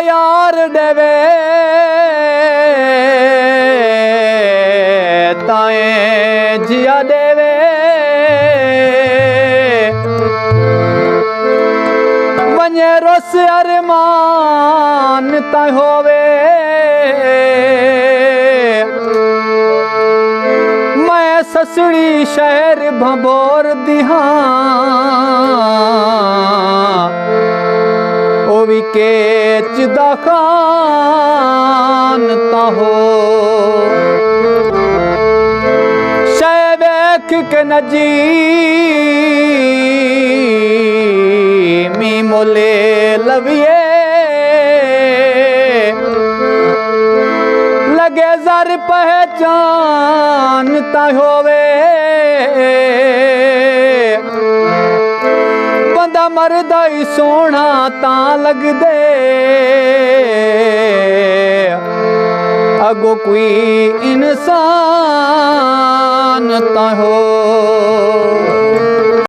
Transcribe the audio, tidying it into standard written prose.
यार देवे ताए जिया देवे वने रोस अरमान ताए होवे मैं ससड़ी शहर भंबोर दिहां ओवी केच दा खान ताहो शय वेख के नजी मी मोले लविए लगे जर पहचान ता होवे बंदा मरदा ही सोना ता लग दे अगो कोई इंसान ता हो।